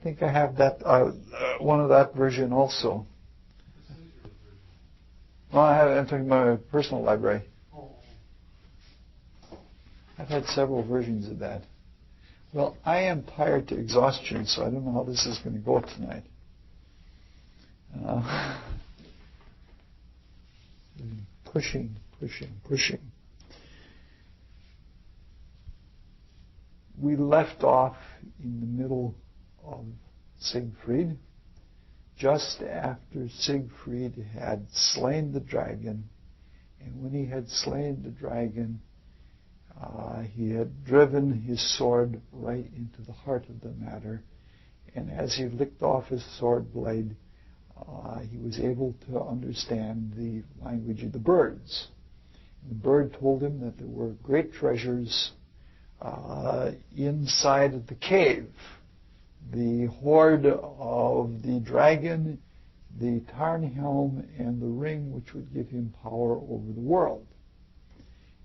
think I have that one of that version also. Well, I'm talking about my personal library. I've had several versions of that. Well, I am tired to exhaustion, so I don't know how this is going to go tonight. Pushing. We left off in the middle of Siegfried, just after Siegfried had slain the dragon. And when he had slain the dragon, he had driven his sword right into the heart of the matter. And as he licked off his sword blade, he was able to understand the language of the birds. And the bird told him that there were great treasures inside of the cave. The hoard of the dragon, the Tarnhelm, and the ring which would give him power over the world.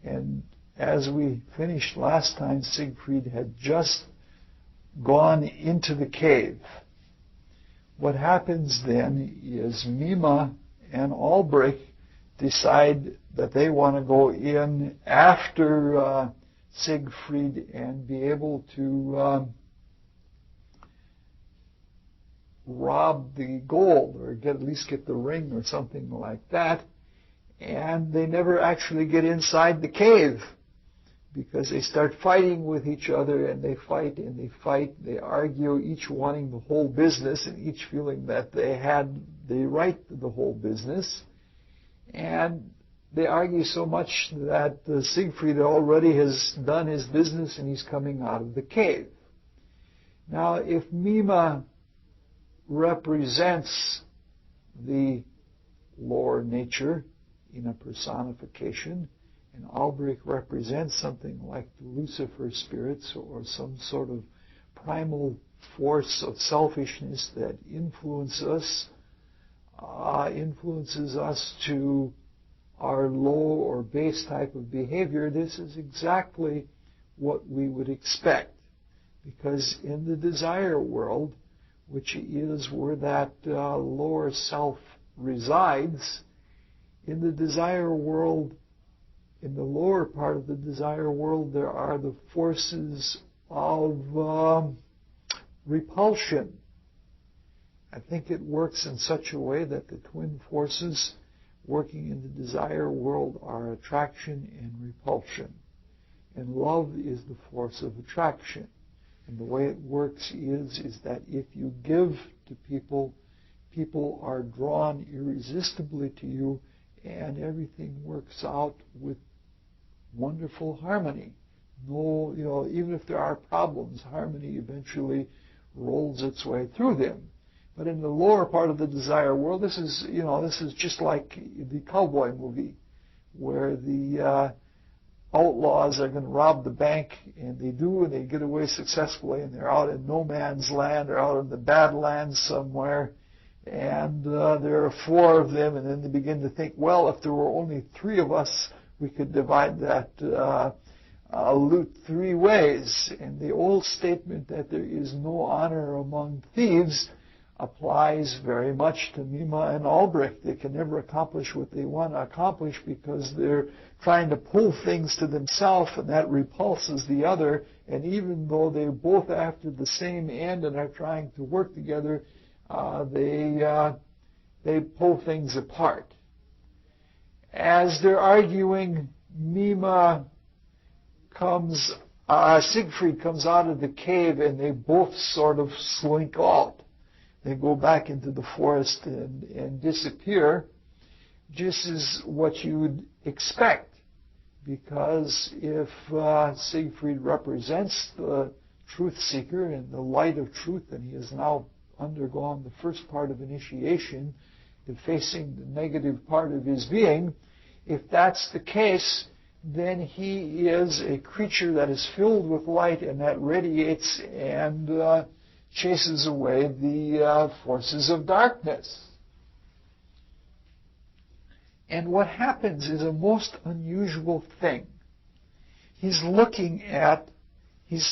And as we finished last time, Siegfried had just gone into the cave. What happens then is Mima and Albrecht decide that they want to go in after Siegfried and be able to rob the gold, or at least get the ring or something like that. And they never actually get inside the cave, because they start fighting with each other, and they fight and they fight. They argue, each wanting the whole business and each feeling that they had the right to the whole business. And they argue so much that Siegfried already has done his business and he's coming out of the cave. Now, if Mima represents the lower nature in a personification, and Albrecht represents something like the Lucifer spirits, or some sort of primal force of selfishness that influences us to our low or base type of behavior. This is exactly what we would expect. Because in the desire world, which is where that lower self resides, in the desire world, in the lower part of the desire world, there are the forces of repulsion. I think it works in such a way that the twin forces working in the desire world are attraction and repulsion. And love is the force of attraction. And the way it works is that if you give to people, people are drawn irresistibly to you, and everything works out with wonderful harmony. No, even if there are problems, harmony eventually rolls its way through them. But in the lower part of the desire world, this is just like the cowboy movie, where the outlaws are going to rob the bank, and they do, and they get away successfully, and they're out in no man's land, or out in the Badlands somewhere, and there are 4 of them, and then they begin to think, well, if there were only 3 of us, we could divide that loot 3 ways. And the old statement that there is no honor among thieves applies very much to Mima and Albrecht. They can never accomplish what they want to accomplish because they're trying to pull things to themselves, and that repulses the other. And even though they're both after the same end and are trying to work together, they pull things apart. As they're arguing, Siegfried comes out of the cave, and they both sort of slink out. They go back into the forest and disappear, just as what you would expect. Because if Siegfried represents the truth seeker and the light of truth, and he has now undergone the first part of initiation, facing the negative part of his being, if that's the case, then he is a creature that is filled with light and that radiates and chases away the forces of darkness. And what happens is a most unusual thing. He's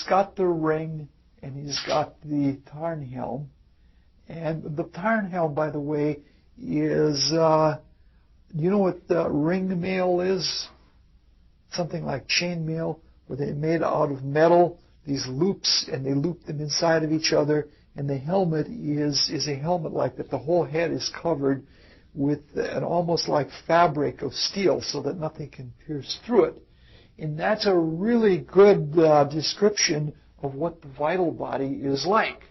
got the ring, and he's got the Tarnhelm. And the Tarnhelm, by the way, is, you know what ring mail is? Something like chain mail, where they're made out of metal, these loops, and they loop them inside of each other. And the helmet is a helmet like that. The whole head is covered with an almost like fabric of steel so that nothing can pierce through it. And that's a really good description of what the vital body is like.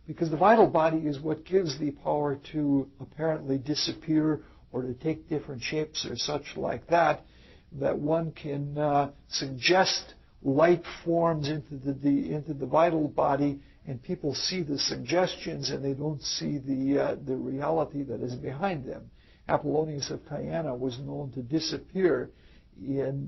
Because the vital body is what gives the power to apparently disappear or to take different shapes or such like that, that one can suggest light forms into the vital body, and people see the suggestions and they don't see the reality that is behind them. Apollonius of Tyana was known to disappear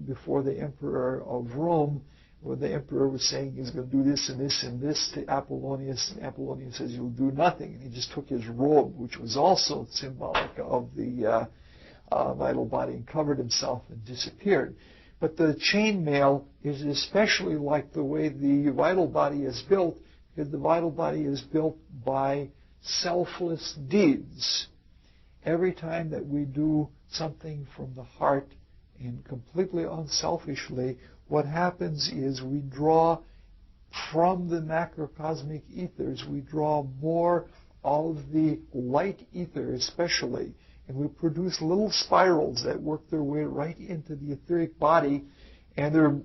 before the emperor of Rome, where the emperor was saying he's going to do this and this and this to Apollonius, and Apollonius says, you'll do nothing. And he just took his robe, which was also symbolic of the vital body, and covered himself and disappeared. But the chainmail is especially like the way the vital body is built, because the vital body is built by selfless deeds. Every time that we do something from the heart and completely unselfishly, what happens is we draw from the macrocosmic ethers, we draw more of the light ether especially, and we produce little spirals that work their way right into the etheric body, and they're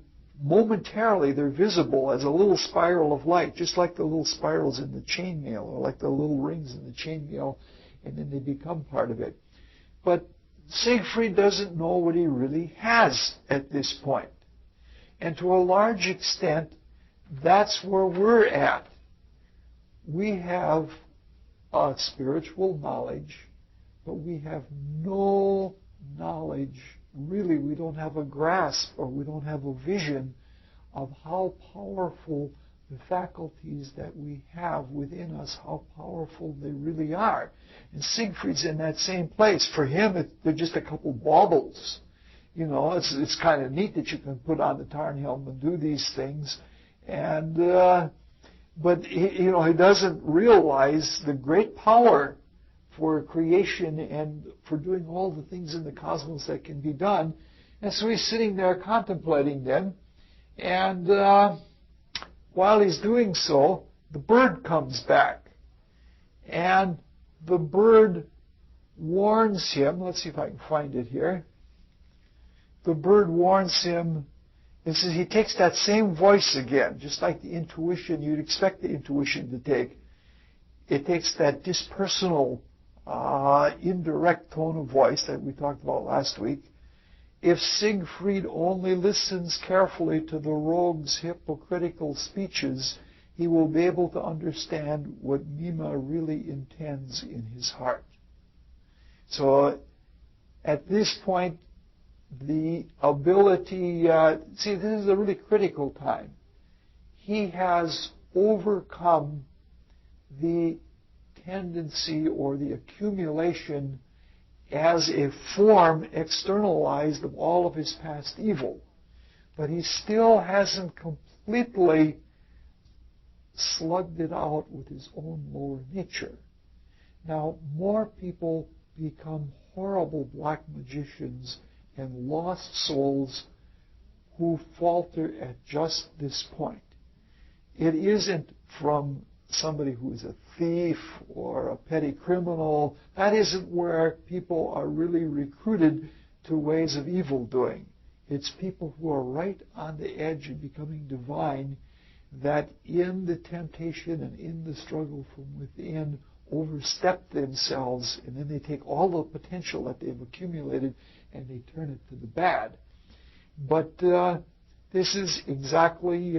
visible as a little spiral of light, just like the little spirals in the chainmail, or like the little rings in the chainmail, and then they become part of it. But Siegfried doesn't know what he really has at this point. And to a large extent, that's where we're at. We have a spiritual knowledge, but we have no knowledge. Really, we don't have a grasp, or we don't have a vision of how powerful the faculties that we have within us, how powerful they really are. And Siegfried's in that same place. For him, they're just a couple baubles. You know, it's kind of neat that you can put on the Tarnhelm and do these things, and but he doesn't realize the great power for creation and for doing all the things in the cosmos that can be done. And so he's sitting there contemplating them, and while he's doing so, the bird comes back, and the bird warns him. Let's see if I can find it here. The bird warns him. It says he takes that same voice again, just like the intuition you'd expect the intuition to take. It takes that dispersonal, indirect tone of voice that we talked about last week. If Siegfried only listens carefully to the rogue's hypocritical speeches, he will be able to understand what Mima really intends in his heart. So at this point, the ability, see, this is a really critical time. He has overcome the tendency or the accumulation as a form externalized of all of his past evil. But he still hasn't completely slugged it out with his own lower nature. Now, more people become horrible black magicians and lost souls who falter at just this point. It isn't from somebody who is a thief or a petty criminal. That isn't where people are really recruited to ways of evil doing. It's people who are right on the edge of becoming divine, that in the temptation and in the struggle from within overstep themselves, and then they take all the potential that they've accumulated and they turn it to the bad. But this is exactly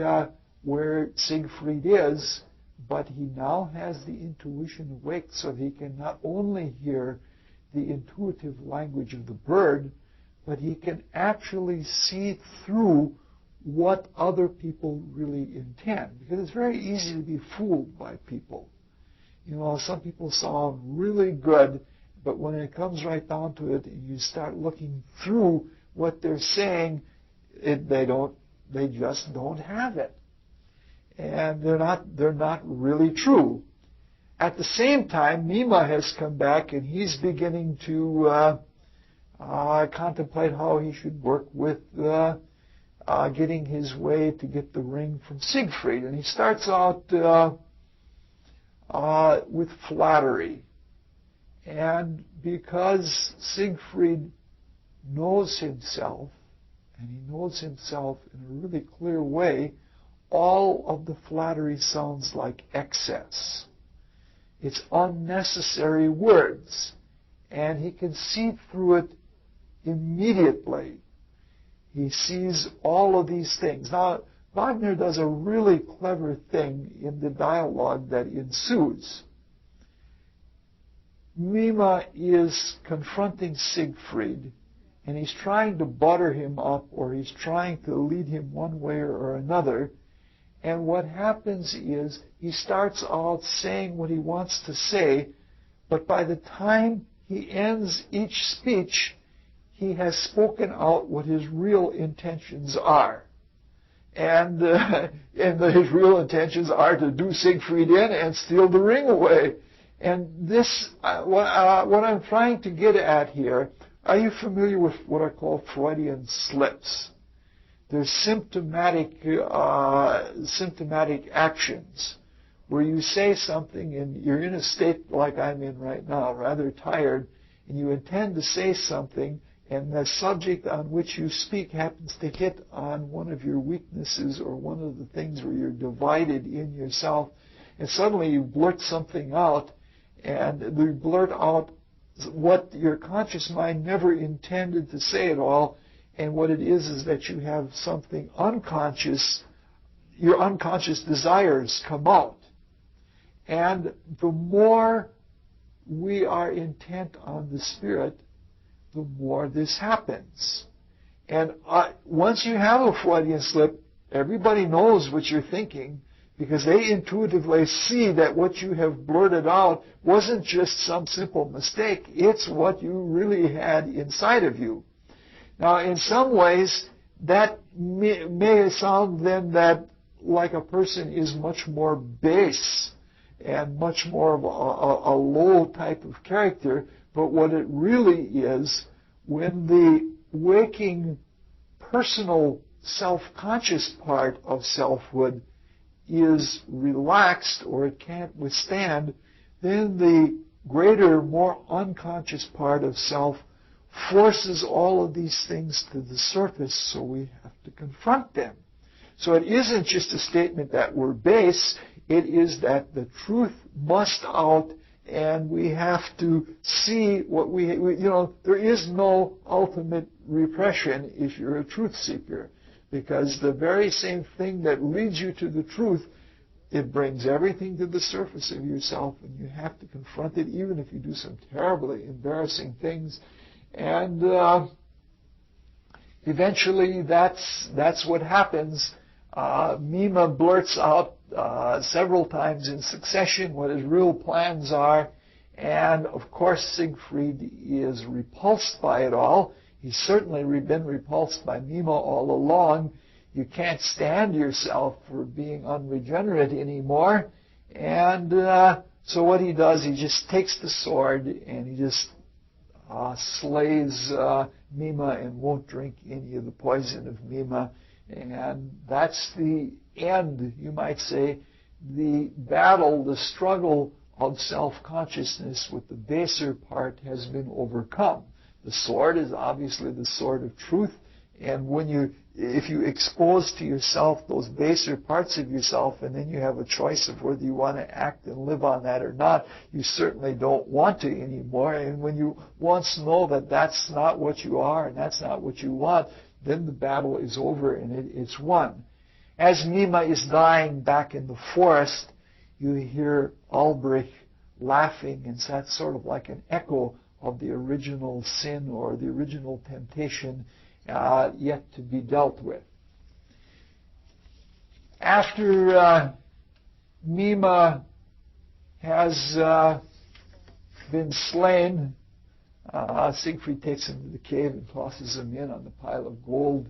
where Siegfried is, but he now has the intuition awake, so he can not only hear the intuitive language of the bird, but he can actually see through what other people really intend. Because it's very easy to be fooled by people. You know, some people sound really good, but when it comes right down to it, and you start looking through what they're saying, they just don't have it. and they're not really true. At the same time, Mima has come back, and he's beginning to contemplate how he should work with getting his way to get the ring from Siegfried. And he starts out with flattery. And because Siegfried knows himself, and he knows himself in a really clear way, all of the flattery sounds like excess. It's unnecessary words, and he can see through it immediately. He sees all of these things. Now, Wagner does a really clever thing in the dialogue that ensues. Mima is confronting Siegfried, and he's trying to butter him up, or he's trying to lead him one way or another. And what happens is he starts out saying what he wants to say, but by the time he ends each speech, he has spoken out what his real intentions are. And his real intentions are to do Siegfried in and steal the ring away. And this, what I'm trying to get at here, are you familiar with what are called Freudian slips? They're symptomatic actions where you say something and you're in a state like I'm in right now, rather tired, and you intend to say something, and the subject on which you speak happens to hit on one of your weaknesses or one of the things where you're divided in yourself, and suddenly you blurt something out, and you blurt out what your conscious mind never intended to say at all. And what it is that you have something unconscious, your unconscious desires come out. And the more we are intent on the Spirit, the more this happens. And once you have a Freudian slip, everybody knows what you're thinking, because they intuitively see that what you have blurted out wasn't just some simple mistake, it's what you really had inside of you. Now, in some ways, that may sound then that like a person is much more base and much more of a low type of character, but what it really is, when the waking personal self-conscious part of selfhood is relaxed or it can't withstand, then the greater, more unconscious part of self forces all of these things to the surface, so we have to confront them. So it isn't just a statement that we're base, it is that the truth must out, and we have to see what there is no ultimate repression if you're a truth seeker, because the very same thing that leads you to the truth, it brings everything to the surface of yourself, and you have to confront it, even if you do some terribly embarrassing things. And eventually, that's what happens. Mima blurts out several times in succession what his real plans are, and of course Siegfried is repulsed by it all. He's certainly been repulsed by Mima all along. You can't stand yourself for being unregenerate anymore, and so what he does, he just takes the sword and he just slays Mima and won't drink any of the poison of Mima. And that's the end, you might say. The battle, the struggle of self-consciousness with the baser part has been overcome. The sword is obviously the sword of truth. And if you expose to yourself those baser parts of yourself, and then you have a choice of whether you want to act and live on that or not, you certainly don't want to anymore. And when you once know that that's not what you are and that's not what you want, then the battle is over and it's won. As Mima is dying back in the forest, you hear Ulbrich laughing, and that's sort of like an echo of the original sin or the original temptation yet to be dealt with. After Mima has been slain, Siegfried takes him to the cave and tosses him in on the pile of gold,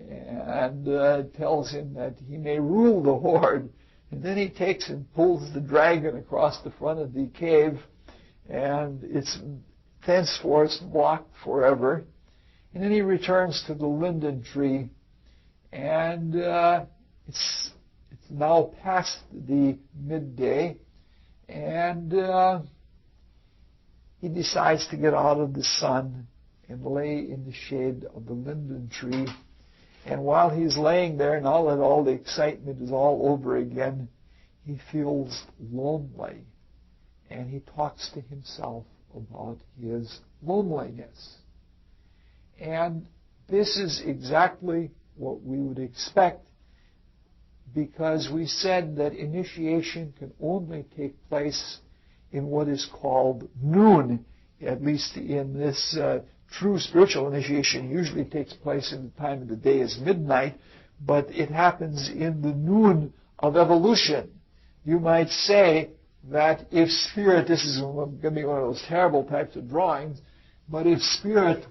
and tells him that he may rule the horde. And then he takes and pulls the dragon across the front of the cave, and it's thenceforth blocked forever. And then he returns to the linden tree, and it's now past the midday, and he decides to get out of the sun and lay in the shade of the linden tree. And while he's laying there, now that all the excitement is all over again, he feels lonely. And he talks to himself about his loneliness. And this is exactly what we would expect, because we said that initiation can only take place in what is called noon. At least in this true spiritual initiation usually takes place in the time of the day as midnight, but it happens in the noon of evolution. You might say that if spirit, this is going to be one of those terrible types of drawings, but if spirit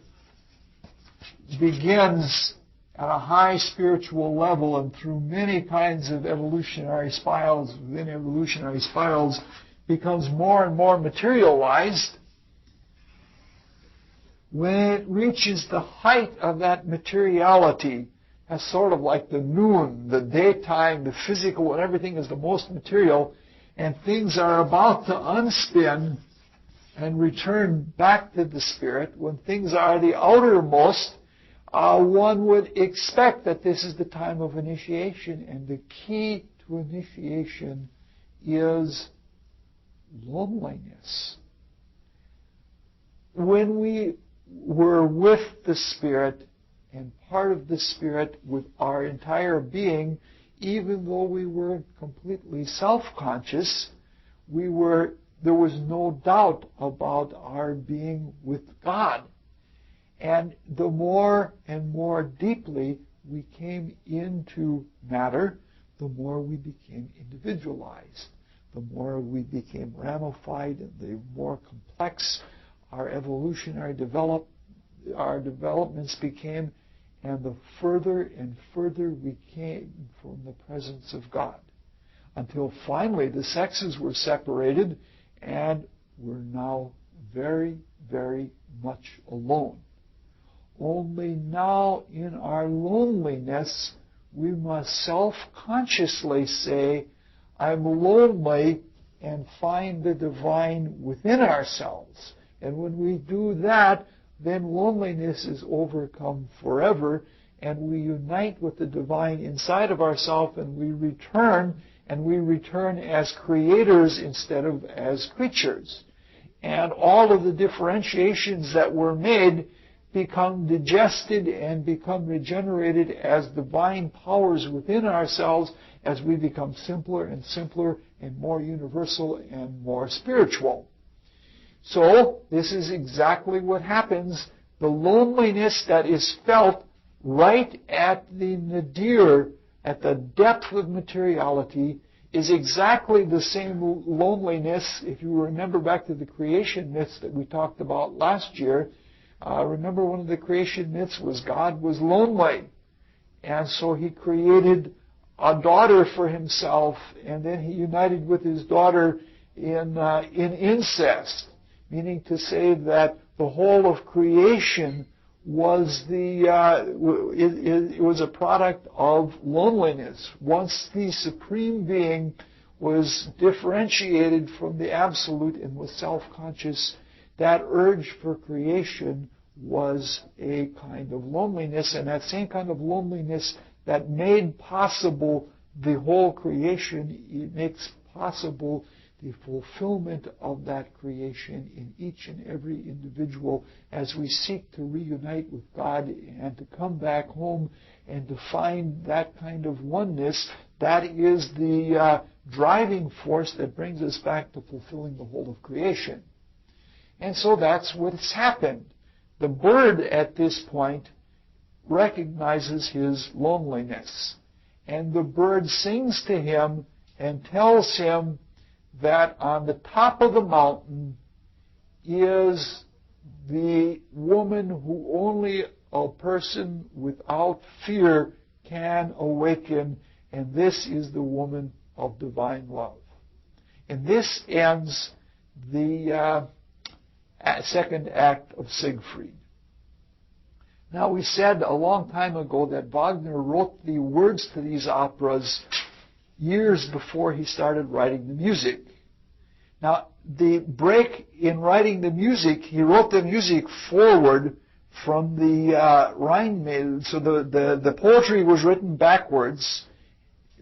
begins at a high spiritual level and through many kinds of evolutionary spirals, within evolutionary spirals, becomes more and more materialized, when it reaches the height of that materiality, as sort of like the noon, the daytime, the physical, when everything is the most material, and things are about to unspin and return back to the spirit, when things are the outermost, one would expect that this is the time of initiation, and the key to initiation is loneliness. When we were with the Spirit and part of the Spirit with our entire being, even though we were completely self-conscious, there was no doubt about our being with God. And the more and more deeply we came into matter, the more we became individualized, the more we became ramified, and the more complex our evolutionary developments became, and the further and further we came from the presence of God, until finally the sexes were separated, and we're now very, very much alone. Only now in our loneliness we must self-consciously say, I'm lonely, and find the divine within ourselves. And when we do that, then loneliness is overcome forever, and we unite with the divine inside of ourselves, and we return as creators instead of as creatures. And all of the differentiations that were made become digested and become regenerated as divine powers within ourselves, as we become simpler and simpler and more universal and more spiritual. So, this is exactly what happens. The loneliness that is felt right at the nadir, at the depth of materiality, is exactly the same loneliness. If you remember back to the creation myths that we talked about last year, remember one of the creation myths was God was lonely. And so he created a daughter for himself, and then he united with his daughter in incest. Meaning to say that the whole of creation was it was a product of loneliness. Once the Supreme Being was differentiated from the Absolute and was self-conscious, that urge for creation was a kind of loneliness, and that same kind of loneliness that made possible the whole creation, it makes possible the fulfillment of that creation in each and every individual as we seek to reunite with God and to come back home and to find that kind of oneness. That is the driving force that brings us back to fulfilling the whole of creation. And so that's what's happened. The bird at this point recognizes his loneliness. And the bird sings to him and tells him that on the top of the mountain is the woman who only a person without fear can awaken, and this is the woman of divine love. And this ends the second act of Siegfried. Now, we said a long time ago that Wagner wrote the words to these operas years before he started writing the music. Now, the break in writing the music, he wrote the music forward from the Rhine. So the poetry was written backwards.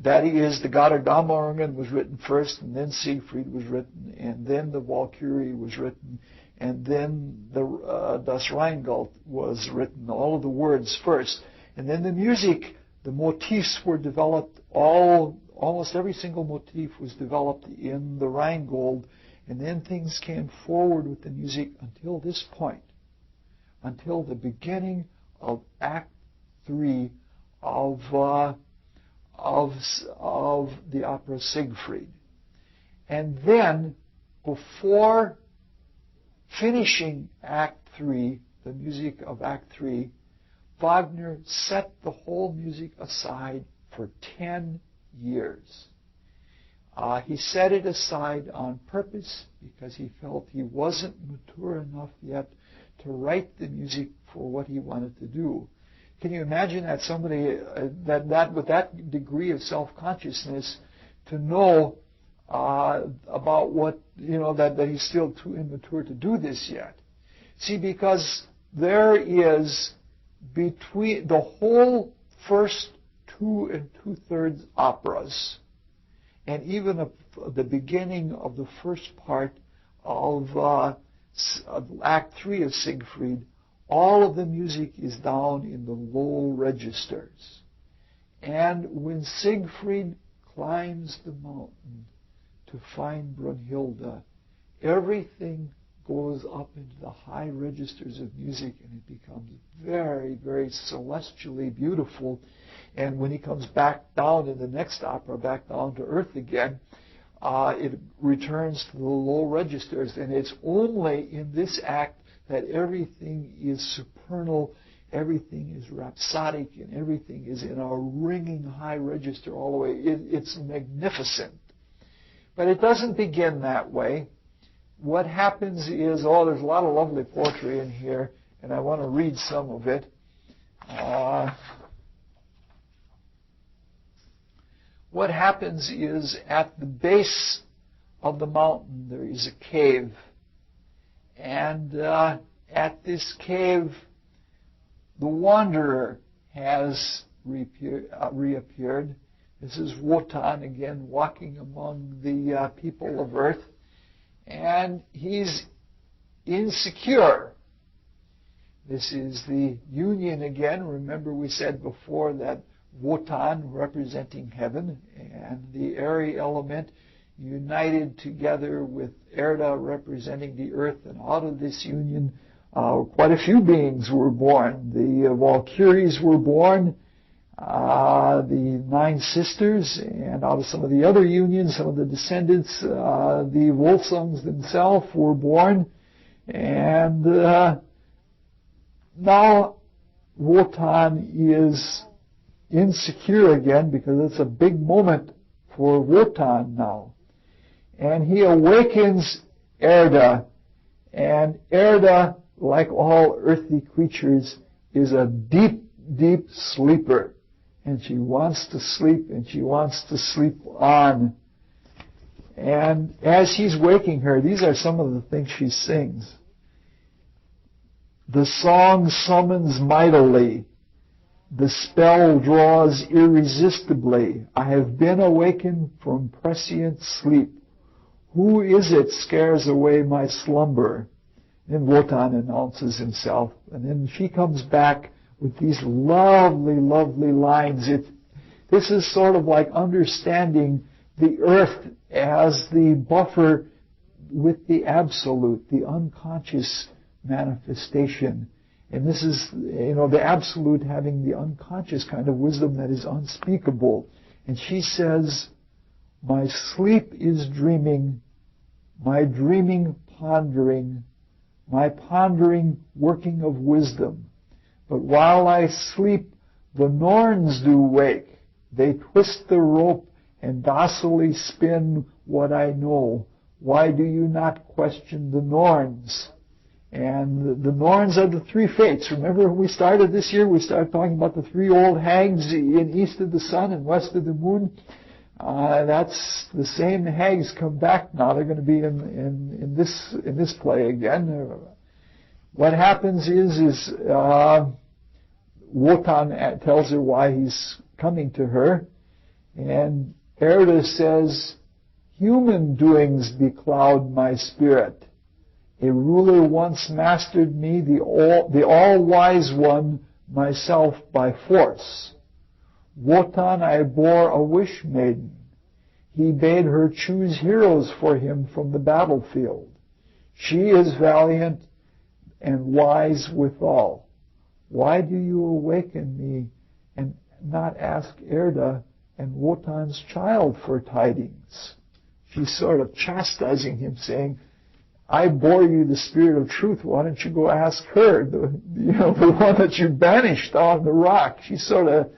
That is, the Götterdämmerungen was written first, and then Siegfried was written, and then the Walküre was written, and then the Das Rheingold was written, all of the words first. And then the music, the motifs were developed, almost every single motif was developed in the Rheingold, and then things came forward with the music until this point, until the beginning of Act 3 of the opera Siegfried. And then, before finishing Act 3, the music of Act 3, Wagner set the whole music aside for 10 years. He set it aside on purpose because he felt he wasn't mature enough yet to write the music for what he wanted to do. Can you imagine that somebody that with that degree of self-consciousness to know about what, that he's still too immature to do this yet? See, because there is between the whole first 2 2/3 operas and even the beginning of the first part of Act 3 of Siegfried, all of the music is down in the low registers. And when Siegfried climbs the mountain to find Brunhilde, everything goes up into the high registers of music, and it becomes very, very celestially beautiful. And when he comes back down in the next opera, back down to earth again, it returns to the low registers. And it's only in this act that everything is supernal, everything is rhapsodic, and everything is in a ringing high register all the way. It's magnificent. But it doesn't begin that way. What happens is, there's a lot of lovely poetry in here, and I want to read some of it. What happens is, at the base of the mountain, there is a cave. And at this cave, the wanderer has reappeared. This is Wotan again, walking among the people of earth. And he's insecure. This is the union again. Remember, we said before that Wotan representing heaven and the airy element united together with Erda representing the earth, and out of this union quite a few beings were born. The Walküres were born, the 9 sisters, and out of some of the other unions, some of the descendants, the Wolfsungs themselves were born. And now Wotan is insecure again, because it's a big moment for Wotan now. And he awakens Erda. And Erda, like all earthly creatures, is a deep, deep sleeper. And she wants to sleep, and she wants to sleep on. And as he's waking her, these are some of the things she sings. The song summons mightily. The spell draws irresistibly. I have been awakened from prescient sleep. Who is it scares away my slumber? And Wotan announces himself. And then she comes back with these lovely, lovely lines. This is sort of like understanding the earth as the buffer with the absolute, the unconscious manifestation. And this is, the absolute having the unconscious kind of wisdom that is unspeakable. And she says, my sleep is dreaming, my dreaming pondering, my pondering working of wisdom. But while I sleep, the Norns do wake. They twist the rope and docilely spin what I know. Why do you not question the Norns? And the Norns are the three fates. Remember when we started this year, we started talking about the three old hags in east of the sun and west of the moon. That's the same hags come back now. They're going to be in this play again. What happens is Wotan tells her why he's coming to her, and Erda says, "Human doings becloud my spirit. A ruler once mastered me, the all-wise one, myself by force. Wotan I bore a wish maiden. He bade her choose heroes for him from the battlefield. She is valiant and wise withal. Why do you awaken me and not ask Erda and Wotan's child for tidings?" She's sort of chastising him, saying, I bore you the spirit of truth. Why don't you go ask her, the one that you banished on the rock? She's sort of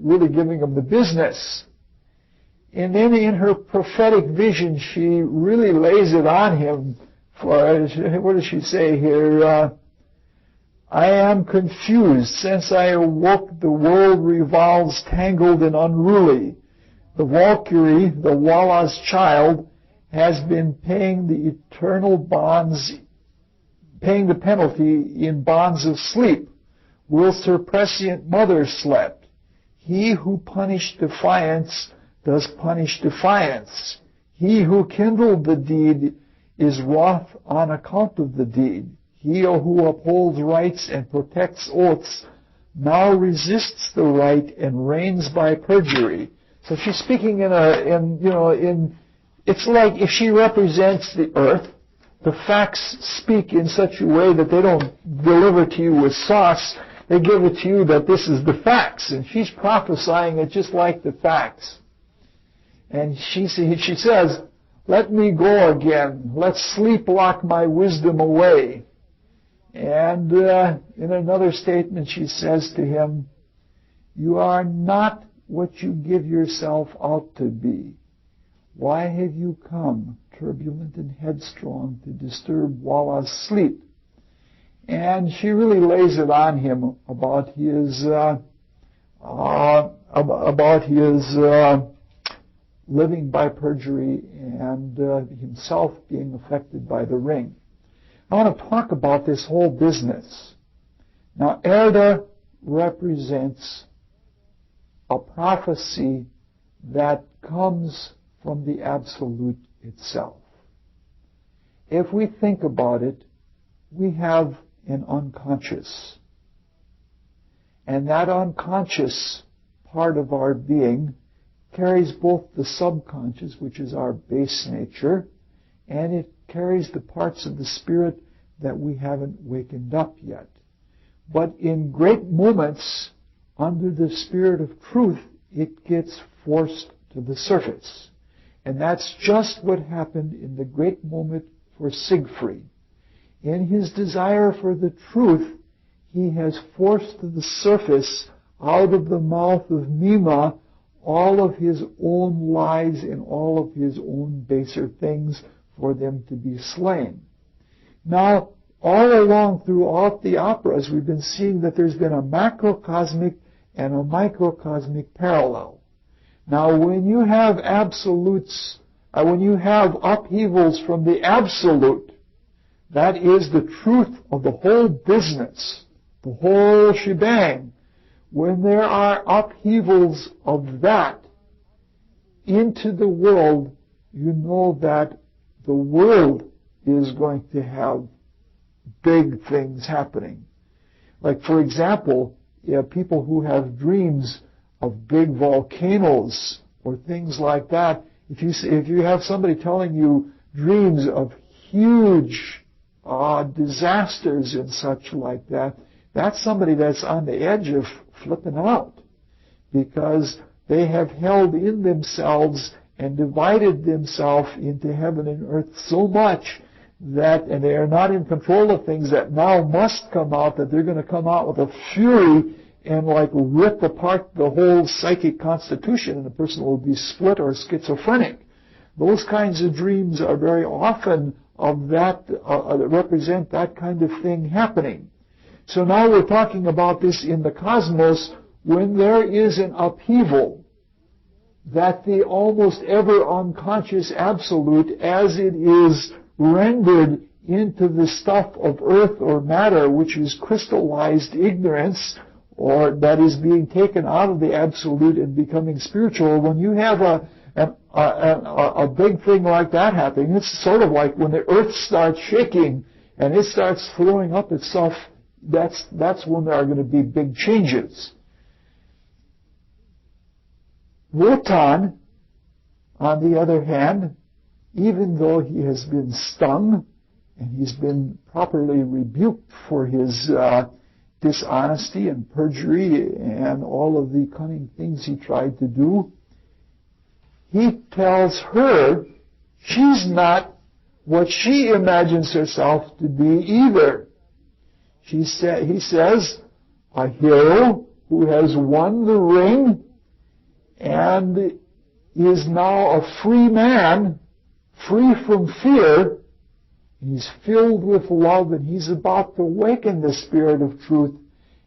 really giving him the business. And then in her prophetic vision, she really lays it on him. What does she say here? I am confused. Since I awoke, the world revolves tangled and unruly. The Valkyrie, the Walla's child, has been paying the penalty in bonds of sleep, whilst her prescient mother slept. He who punished defiance does punish defiance. He who kindled the deed is wroth on account of the deed. He who upholds rights and protects oaths now resists the right and reigns by perjury. So she's speaking it's like if she represents the earth, the facts speak in such a way that they don't deliver to you with sauce, they give it to you that this is the facts, and she's prophesying it just like the facts. And she says, let me go again, let sleep lock my wisdom away. And in another statement she says to him, you are not what you give yourself out to be. Why have you come, turbulent and headstrong, to disturb Walla's sleep? And she really lays it on him about his living by perjury and himself being affected by the ring. I want to talk about this whole business. Now, Erda represents a prophecy that comes from the Absolute itself. If we think about it, we have an unconscious. And that unconscious part of our being carries both the subconscious, which is our base nature, and it carries the parts of the spirit that we haven't wakened up yet. But in great moments, under the spirit of truth, it gets forced to the surface. And that's just what happened in the great moment for Siegfried. In his desire for the truth, he has forced to the surface, out of the mouth of Mima, all of his own lies and all of his own baser things for them to be slain. Now, all along throughout the operas, we've been seeing that there's been a macrocosmic and a microcosmic parallel. Now, when you have absolutes, when you have upheavals from the absolute, that is the truth of the whole business, the whole shebang. When there are upheavals of that into the world, you know that the world is going to have big things happening. Like, for example, people who have dreams of big volcanoes or things like that, if you have somebody telling you dreams of huge disasters and such like that, that's somebody that's on the edge of flipping out, because they have held in themselves and divided themselves into heaven and earth so much and they are not in control of things that now must come out, that they're going to come out with a fury and like rip apart the whole psychic constitution, and the person will be split or schizophrenic. Those kinds of dreams are very often of that, represent that kind of thing happening. So now we're talking about this in the cosmos when there is an upheaval, that the almost ever unconscious absolute, as it is rendered into the stuff of earth or matter, which is crystallized ignorance, or that is being taken out of the absolute and becoming spiritual. When you have a big thing like that happening, it's sort of like when the earth starts shaking and it starts throwing up itself. That's when there are going to be big changes. Wotan, on the other hand, even though he has been stung and he's been properly rebuked for his dishonesty and perjury and all of the cunning things he tried to do, he tells her she's not what she imagines herself to be either. He says, a hero who has won the ring and is now a free man, free from fear. He's filled with love, and he's about to awaken the spirit of truth,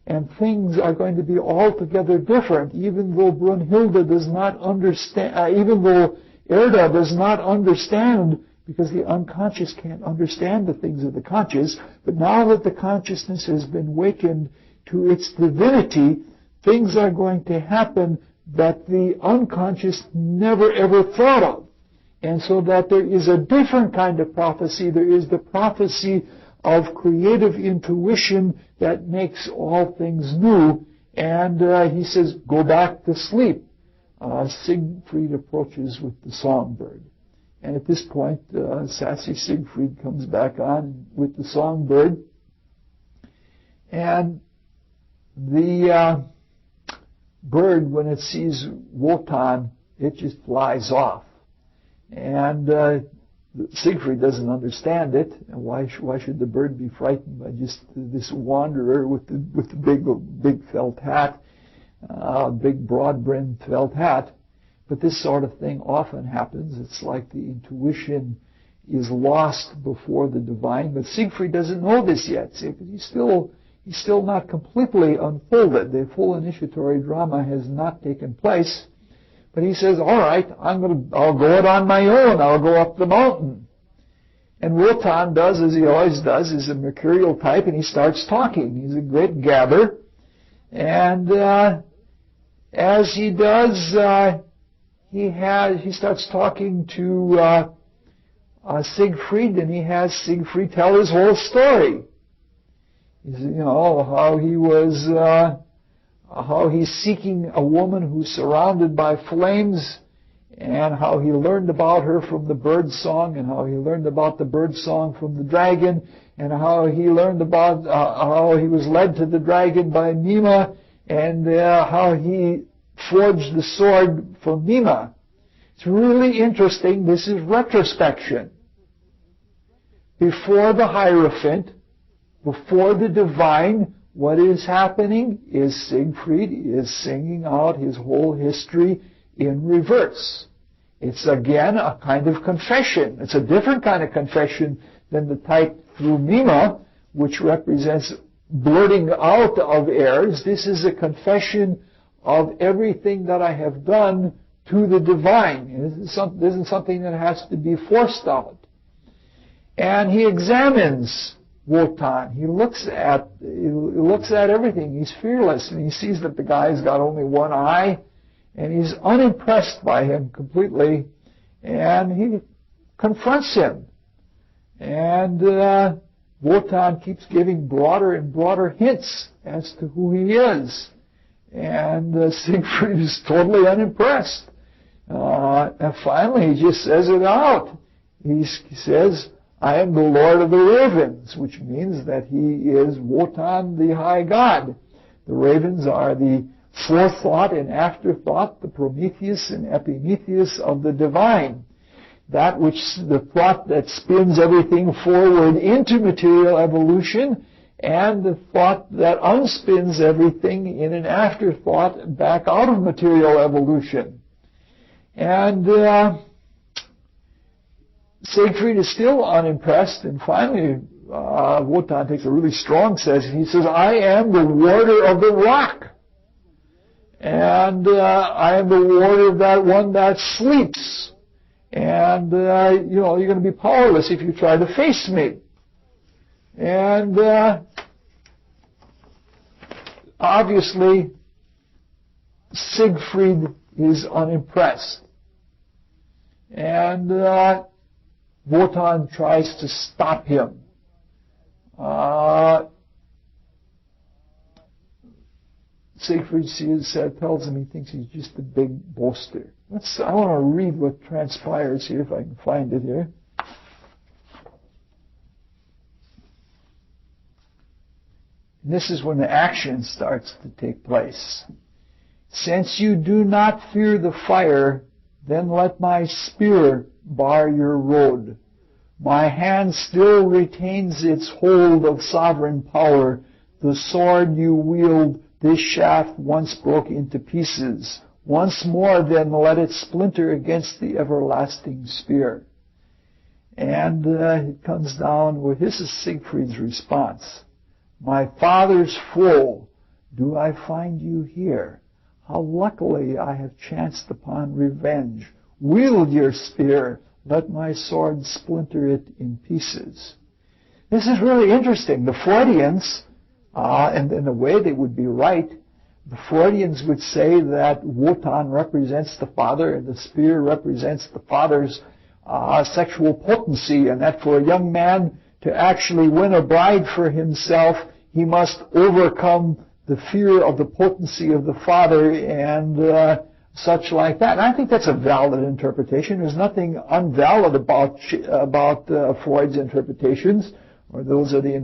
and things are going to be altogether different, even though Brunhilde does not understand, even though Erda does not understand, because the unconscious can't understand the things of the conscious. But now that the consciousness has been awakened to its divinity, things are going to happen that the unconscious never ever thought of. And so that there is a different kind of prophecy. There is the prophecy of creative intuition that makes all things new. And he says, go back to sleep. Siegfried approaches with the songbird. And at this point, sassy Siegfried comes back on with the songbird. And the bird, when it sees Wotan, it just flies off. And Siegfried doesn't understand it. And why should the bird be frightened by just this wanderer with the big felt hat, big broad-brimmed felt hat? But this sort of thing often happens. It's like the intuition is lost before the divine. But Siegfried doesn't know this yet. See, he's still not completely unfolded. The full initiatory drama has not taken place. But he says, all right, I'll go it on my own. I'll go up the mountain. And Wotan does, as he always does, is a mercurial type, and he starts talking. He's a great gabber. And as he does, he starts talking to Siegfried, and he has Siegfried tell his whole story. How he's seeking a woman who's surrounded by flames, and how he learned about her from the bird song, and how he learned about the bird song from the dragon, and how he learned about how he was led to the dragon by Mima, and how he forged the sword for Mima. It's really interesting. This is retrospection. Before the Hierophant, before the divine, what is happening is Siegfried is singing out his whole history in reverse. It's again a kind of confession. It's a different kind of confession than the type through Mima, which represents blurting out of errors. This is a confession of everything that I have done to the divine. This isn't something that has to be forced out. And he examines Wotan. He looks at everything. He's fearless, and he sees that the guy's got only one eye, and he's unimpressed by him completely, and he confronts him. And Wotan keeps giving broader and broader hints as to who he is. And Siegfried is totally unimpressed. And finally he just says it out. He says, I am the Lord of the Ravens, which means that he is Wotan, the high god. The ravens are the forethought and afterthought, the Prometheus and Epimetheus of the divine. that which, the thought that spins everything forward into material evolution, and the thought that unspins everything in an afterthought back out of material evolution. And Siegfried is still unimpressed, and finally Wotan takes a really strong sense. He says, I am the warder of the rock. And I am the warder of that one that sleeps. And, you're going to be powerless if you try to face me. And obviously, Siegfried is unimpressed. And Wotan tries to stop him. Siegfried tells him he thinks he's just a big boaster. I want to read what transpires here, if I can find it here. And this is when the action starts to take place. Since you do not fear the fire, then let my spear bar your road. My hand still retains its hold of sovereign power. The sword you wield, this shaft once broke into pieces. Once more, then, let it splinter against the everlasting spear. And it comes down, well, this is Siegfried's response. My father's foe, do I find you here? How luckily I have chanced upon revenge. Wield your spear, let my sword splinter it in pieces. This is really interesting. The Freudians, and in a way they would be right, the Freudians would say that Wotan represents the father and the spear represents the father's sexual potency, and that for a young man to actually win a bride for himself, he must overcome the fear of the potency of the father and such like that. And I think that's a valid interpretation. There's nothing unvalid about Freud's interpretations, or those of the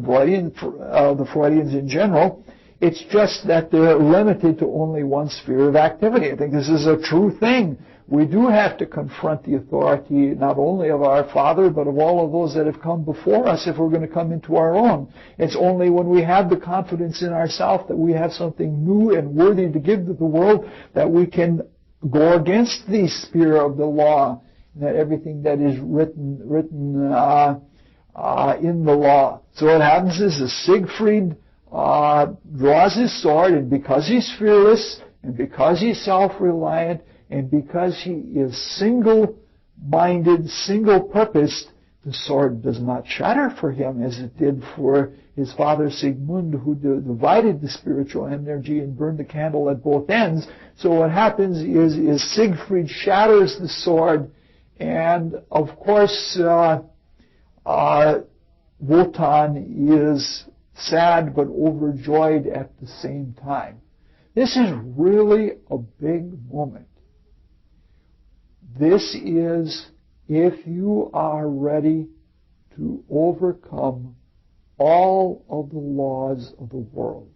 Freudians in general. It's just that they're limited to only one sphere of activity. I think this is a true thing. We do have to confront the authority not only of our Father, but of all of those that have come before us if we're going to come into our own. It's only when we have the confidence in ourselves that we have something new and worthy to give to the world that we can go against the sphere of the law, and that everything that is written in the law. So what happens is that Siegfried draws his sword, and because he's fearless, and because he's self-reliant, and because he is single-minded, single-purposed, the sword does not shatter for him as it did for his father Siegmund, who divided the spiritual energy and burned the candle at both ends. So what happens is Siegfried shatters the sword, and of course Wotan is sad but overjoyed at the same time. This is really a big moment. This is if you are ready to overcome all of the laws of the world,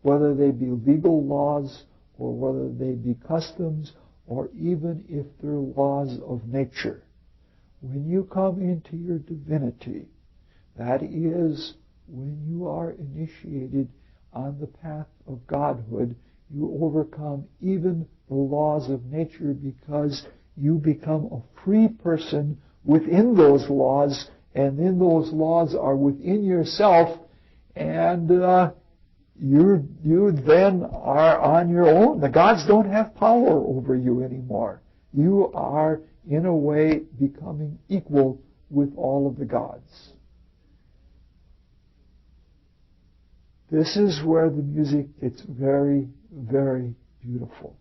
whether they be legal laws or whether they be customs or even if they're laws of nature. When you come into your divinity, that is when you are initiated on the path of godhood, you overcome even the laws of nature because you become a free person within those laws, and then those laws are within yourself, and you then are on your own. The gods don't have power over you anymore. You are, in a way, becoming equal with all of the gods. This is where the music gets very, very beautiful.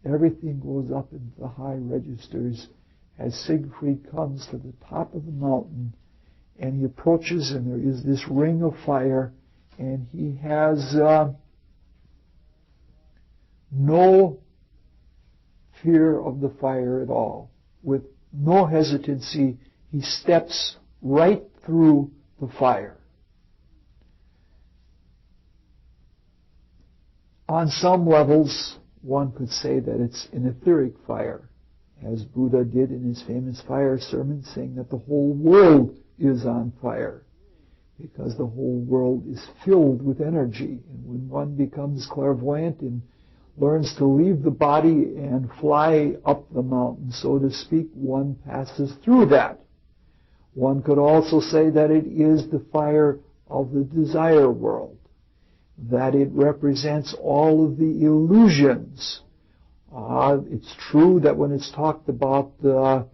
Everything goes up into the high registers as Siegfried comes to the top of the mountain, and he approaches, and there is this ring of fire, and he has no fear of the fire at all. With no hesitancy, he steps right through the fire. On some levels, one could say that it's an etheric fire. as Buddha did in his famous fire sermon, saying that the whole world is on fire, because the whole world is filled with energy. And when one becomes clairvoyant and learns to leave the body and fly up the mountain, so to speak, one passes through that. One could also say that it is the fire of the desire world, that it represents all of the illusions. It's true that when it's talked about the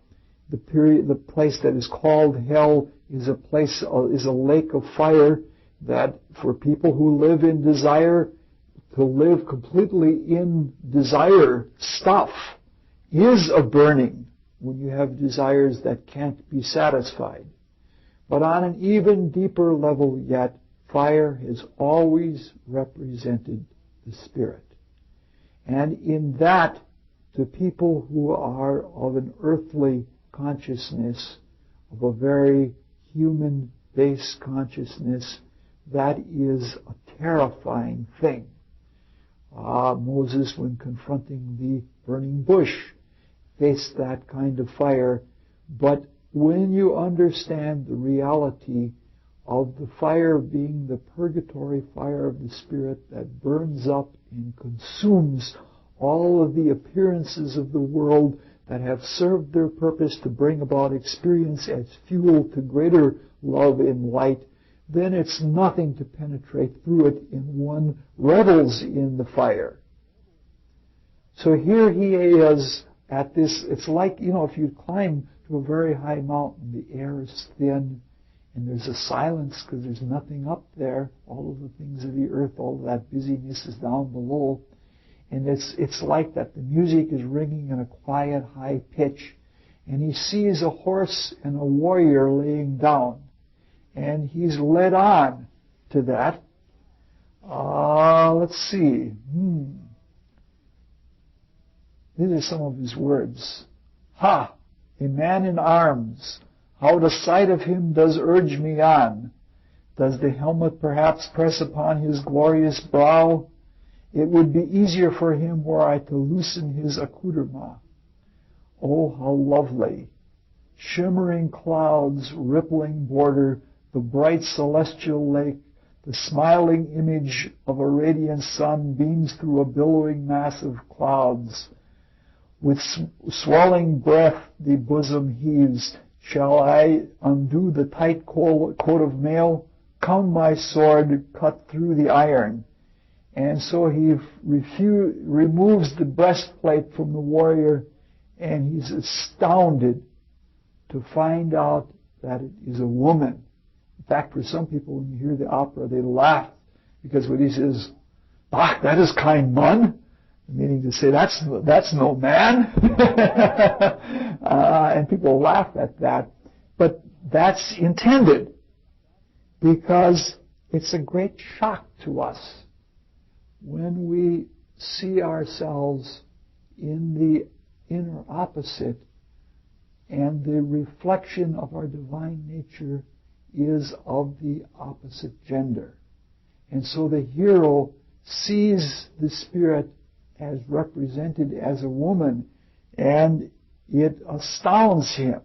place that is called hell is a lake of fire, that for people who live in desire, to live completely in desire stuff is a burning when you have desires that can't be satisfied. But on an even deeper level yet, fire has always represented the Spirit. And in that, to people who are of an earthly consciousness, of a very human base consciousness, that is a terrifying thing. Moses, when confronting the burning bush, faced that kind of fire. But when you understand the reality of the fire being the purgatory fire of the Spirit that burns up and consumes all of the appearances of the world that have served their purpose to bring about experience as fuel to greater love and light, then it's nothing to penetrate through it, and one revels in the fire. So here he is at this, it's like, if you climb to a very high mountain, the air is thin, and there's a silence because there's nothing up there. All of the things of the earth, all of that busyness is down below. And it's like that. The music is ringing in a quiet, high pitch. And he sees a horse and a warrior laying down. And he's led on to that. Let's see. These are some of his words. Ha! A man in arms. How the sight of him does urge me on. Does the helmet perhaps press upon his glorious brow? It would be easier for him were I to loosen his accoutrement. Oh, how lovely! Shimmering clouds, rippling border, the bright celestial lake, the smiling image of a radiant sun beams through a billowing mass of clouds. With swelling breath the bosom heaves. Shall I undo the tight coat of mail? Come, my sword, cut through the iron. And so he removes the breastplate from the warrior, and he's astounded to find out that it is a woman. In fact, for some people, when you hear the opera, they laugh, because when he says, that is kind man, meaning to say, that's no man. And people laugh at that. But that's intended, because it's a great shock to us when we see ourselves in the inner opposite, and the reflection of our divine nature is of the opposite gender. And so the hero sees the Spirit as represented as a woman, and it astounds him.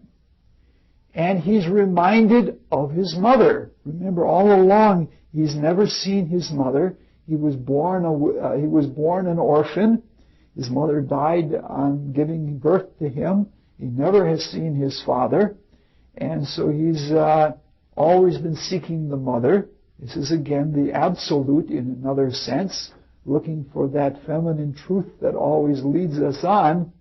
And he's reminded of his mother. Remember, all along, he's never seen his mother. He was born an orphan. His mother died on giving birth to him. He never has seen his father. And so he's always been seeking the mother. This is again the absolute in another sense, looking for that feminine truth that always leads us on.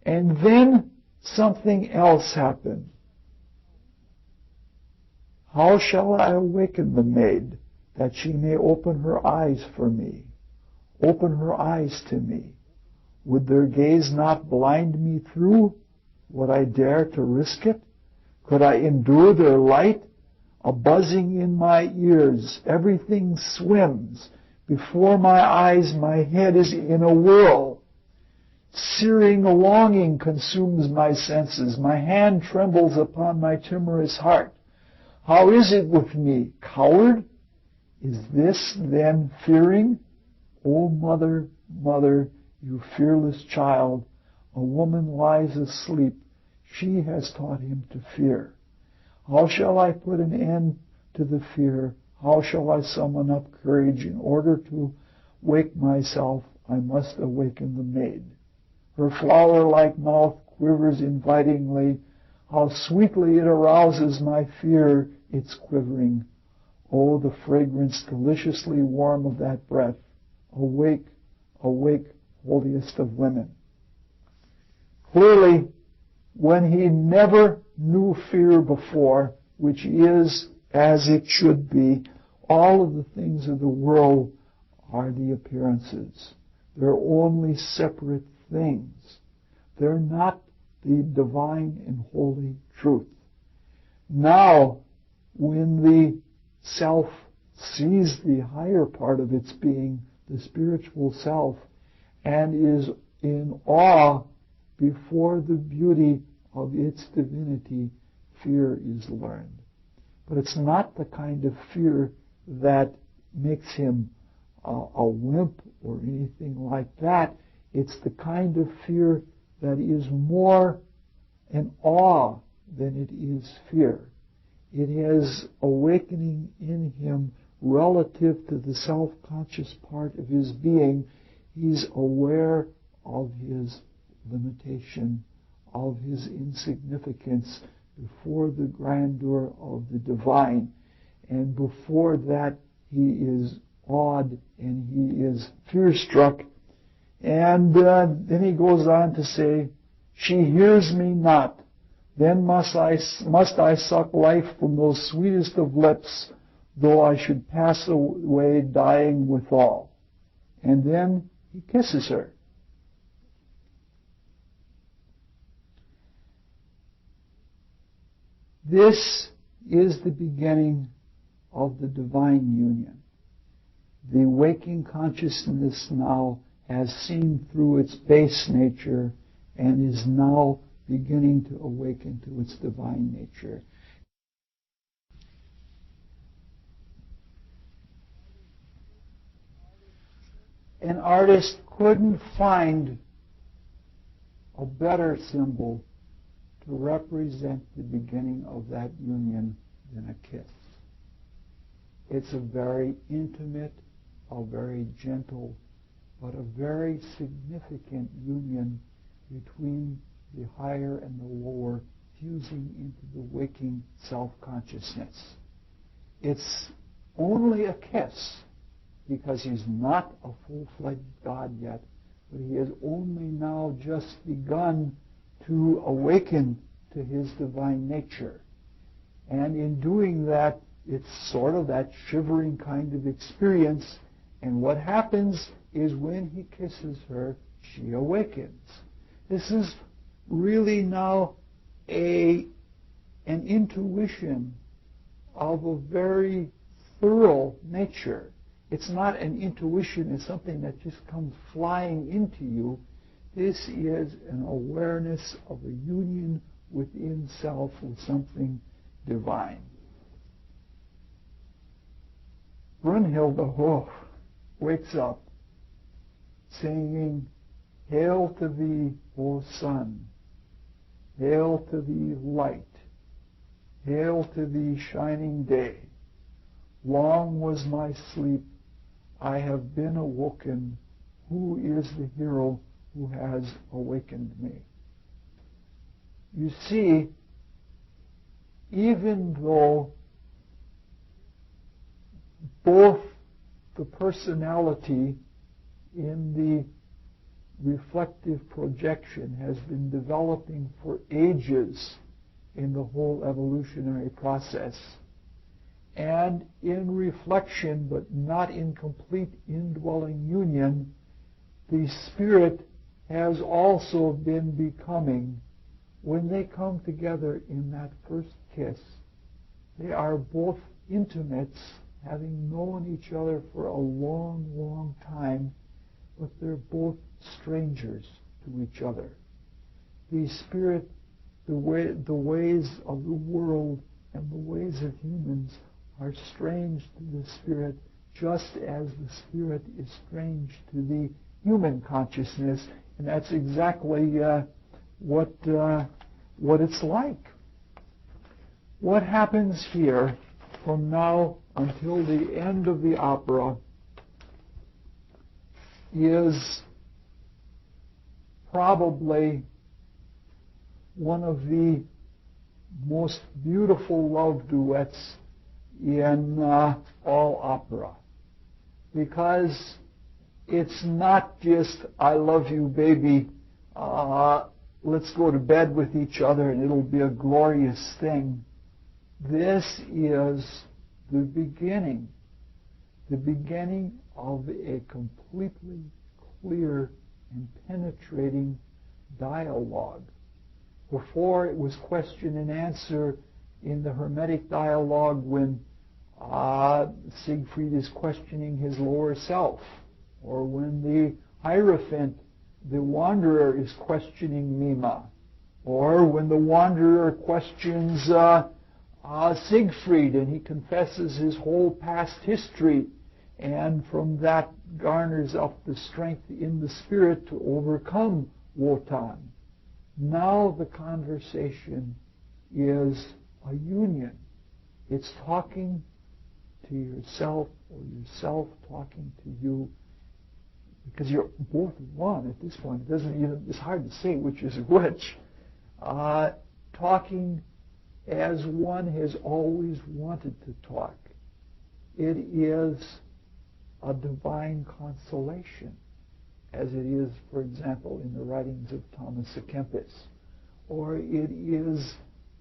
And then something else happened. How shall I awaken the maid, that she may open her eyes for me? Open her eyes to me. Would their gaze not blind me through? Would I dare to risk it? Could I endure their light? A buzzing in my ears, everything swims. Before my eyes, my head is in a whirl. Searing longing consumes my senses. My hand trembles upon my timorous heart. How is it with me, coward? Is this then fearing? O mother, mother, you fearless child, A woman lies asleep. She has taught him to fear. How shall I put an end to the fear? How shall I summon up courage? In order to wake myself, I must awaken the maid. Her flower-like mouth quivers invitingly. How sweetly it arouses my fear, its quivering. Oh, the fragrance deliciously warm of that breath. Awake, awake, holiest of women. Clearly, when he never knew fear before, which is as it should be, all of the things of the world are the appearances. They're only separate things. They're not the divine and holy truth. Now, when the self sees the higher part of its being, the spiritual self, and is in awe before the beauty of its divinity, fear is learned. But it's not the kind of fear that makes him a wimp or anything like that. It's the kind of fear that is more an awe than it is fear. It has awakening in him relative to the self-conscious part of his being. He's aware of his limitation, of his insignificance before the grandeur of the divine. And before that, he is awed and he is fear-struck. And then he goes on to say, she hears me not. Then must I suck life from those sweetest of lips, though I should pass away dying withal. And then he kisses her. This is the beginning of the divine union. The waking consciousness now has seen through its base nature and is now beginning to awaken to its divine nature. An artist couldn't find a better symbol to represent the beginning of that union than a kiss. It's a very intimate, a very gentle, but a very significant union between the higher and the lower, fusing into the waking self-consciousness. It's only a kiss, because he's not a full-fledged God yet, but he has only now just begun to awaken to his divine nature. And in doing that, it's sort of that shivering kind of experience. And what happens is when he kisses her, she awakens. This is really now an intuition of a very thorough nature. It's not an intuition, it's something that just comes flying into you. This is an awareness of a union within self with something divine. Brunhilde wakes up singing, "Hail to thee, O sun! Hail to thee, light! Hail to thee, shining day! Long was my sleep, I have been awoken. Who is the hero who has awakened me?" You see, even though both the personality in the reflective projection has been developing for ages in the whole evolutionary process, and in reflection, but not in complete indwelling union, the spirit has also been becoming. When they come together in that first kiss, they are both intimates, having known each other for a long, long time, but they're both strangers to each other. The spirit, the ways of the world and the ways of humans are strange to the spirit, just as the spirit is strange to the human consciousness, And that's exactly what it's like. What happens here from now until the end of the opera is probably one of the most beautiful love duets in all opera, because it's not just "I love you, baby, let's go to bed with each other and it'll be a glorious thing." This is the beginning of a completely clear and penetrating dialogue. Before, it was question and answer in the Hermetic dialogue when Siegfried is questioning his lower self, or when the Hierophant, the wanderer, is questioning Mima, or when the wanderer questions Siegfried and he confesses his whole past history, and from that garners up the strength in the spirit to overcome Wotan. Now the conversation is a union. It's talking to yourself, or yourself talking to you, because you're both one at this point. It's hard to say which is which. Talking as one has always wanted to talk. It is a divine consolation, as it is, for example, in the writings of Thomas à Kempis. Or it is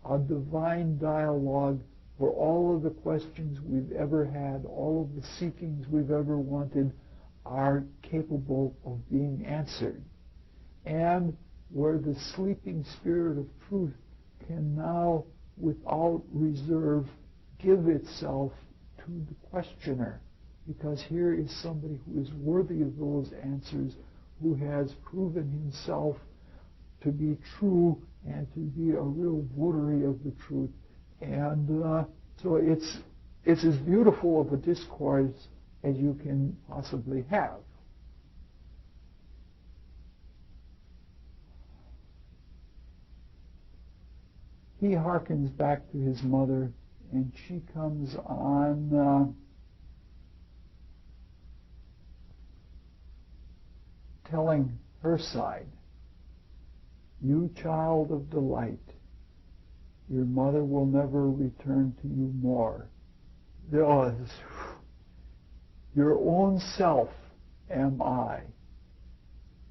a divine dialogue where all of the questions we've ever had, all of the seekings we've ever wanted are capable of being answered. And where the sleeping spirit of truth can now, without reserve, give itself to the questioner. Because here is somebody who is worthy of those answers, who has proven himself to be true and to be a real votary of the truth. And so it's as beautiful of a discourse as you can possibly have. He hearkens back to his mother, and she comes on telling her side. "You child of delight, your mother will never return to you more. Your own self am I.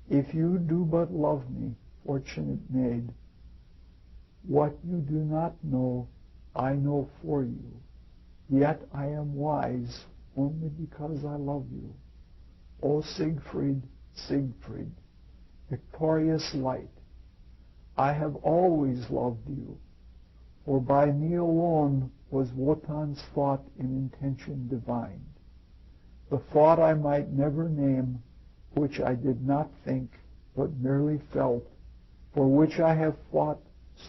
If you do but love me, fortunate maid, what you do not know, I know for you. Yet I am wise only because I love you. O Siegfried, Siegfried, victorious light, I have always loved you, for by me alone was Wotan's thought and intention divined. The thought I might never name, which I did not think, but merely felt, for which I have fought,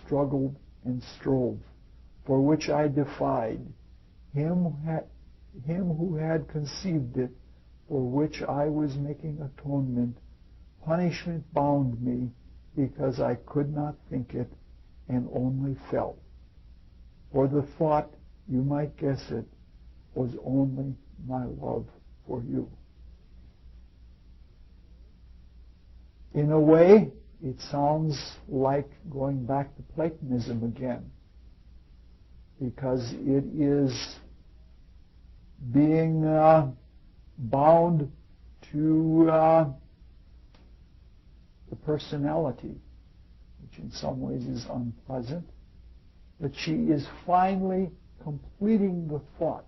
struggled, and strove, for which I defied him who had conceived it, for which I was making atonement. Punishment bound me, because I could not think it, and only felt. For the thought, you might guess it, was only my love for you." In a way, it sounds like going back to Platonism again, because it is being bound to the personality, which in some ways is unpleasant, but she is finally completing the thought.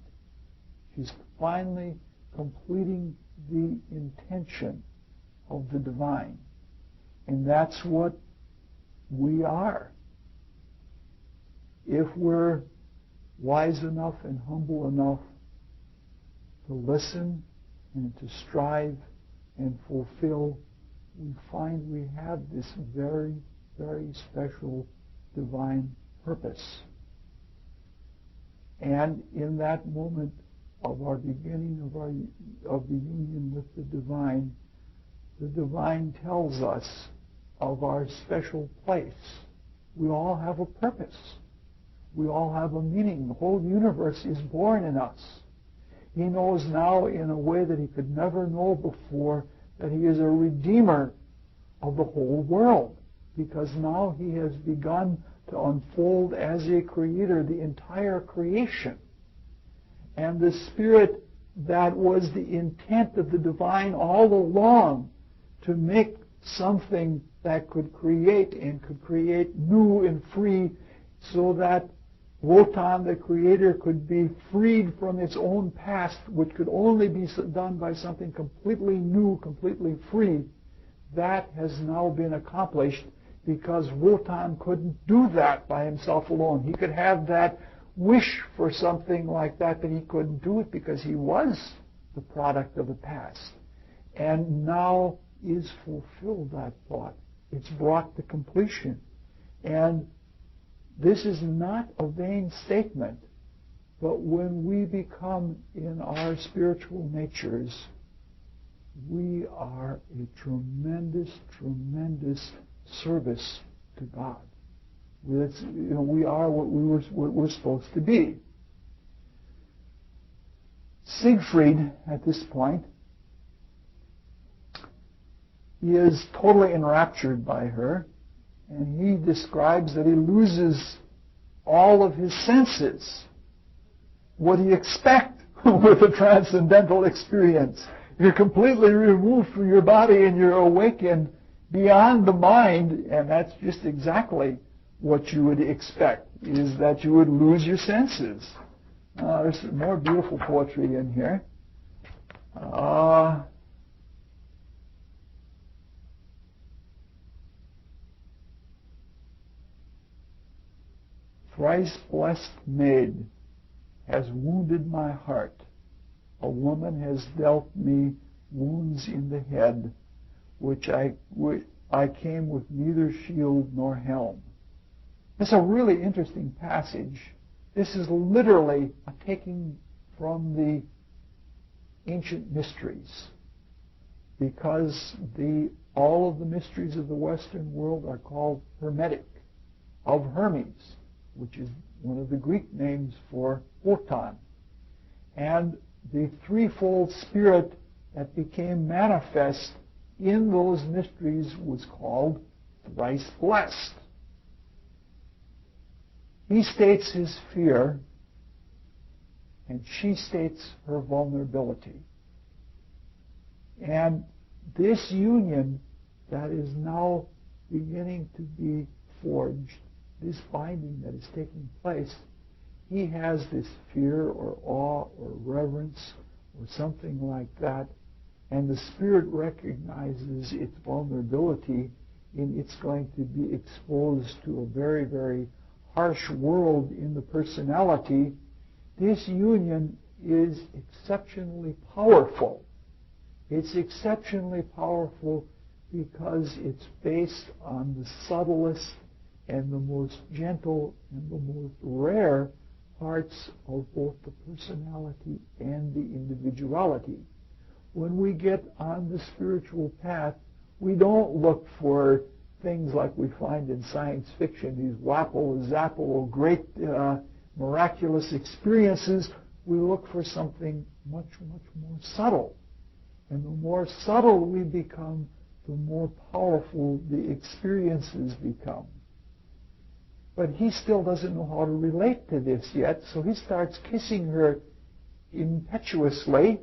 She's finally completing the intention of the divine. And that's what we are. If we're wise enough and humble enough to listen and to strive and fulfill, we find we have this very, very special divine purpose. And in that moment of our beginning of the union with the divine, the divine tells us of our special place. We all have a purpose. We all have a meaning. The whole universe is born in us. He knows now in a way that he could never know before that he is a redeemer of the whole world, because now he has begun to unfold as a creator the entire creation. And the Spirit that was the intent of the divine all along, to make something that could create and could create new and free, so that Wotan, the creator, could be freed from its own past, which could only be done by something completely new, completely free. That has now been accomplished, because Wotan couldn't do that by himself alone. He could have that wish for something like that, but he couldn't do it because he was the product of the past. And now is fulfilled, that thought. It's brought to completion. And this is not a vain statement, but when we become in our spiritual natures, we are a tremendous, tremendous service to God. We are what we're supposed to be. Siegfried, at this point, is totally enraptured by her, and he describes that he loses all of his senses. What do you expect with a transcendental experience? You're completely removed from your body and you're awakened beyond the mind, and that's just exactly what you would expect, is that you would lose your senses. There's some more beautiful poetry in here. Thrice blessed maid has wounded my heart. A woman has dealt me wounds in the head, which I came with neither shield nor helm. It's a really interesting passage. This is literally a taking from the ancient mysteries, because all of the mysteries of the Western world are called Hermetic, of Hermes, which is one of the Greek names for Wotan. And the threefold spirit that became manifest in those mysteries was called thrice blessed. He states his fear, and she states her vulnerability. And this union that is now beginning to be forged, this binding that is taking place, he has this fear or awe or reverence or something like that, and the Spirit recognizes its vulnerability, and it's going to be exposed to a very, very harsh world in the personality. This union is exceptionally powerful. It's exceptionally powerful because it's based on the subtlest and the most gentle and the most rare parts of both the personality and the individuality. When we get on the spiritual path, we don't look for things like we find in science fiction, these wapple-zapple, great miraculous experiences. We look for something much, much more subtle. And the more subtle we become, the more powerful the experiences become. But he still doesn't know how to relate to this yet, so he starts kissing her impetuously,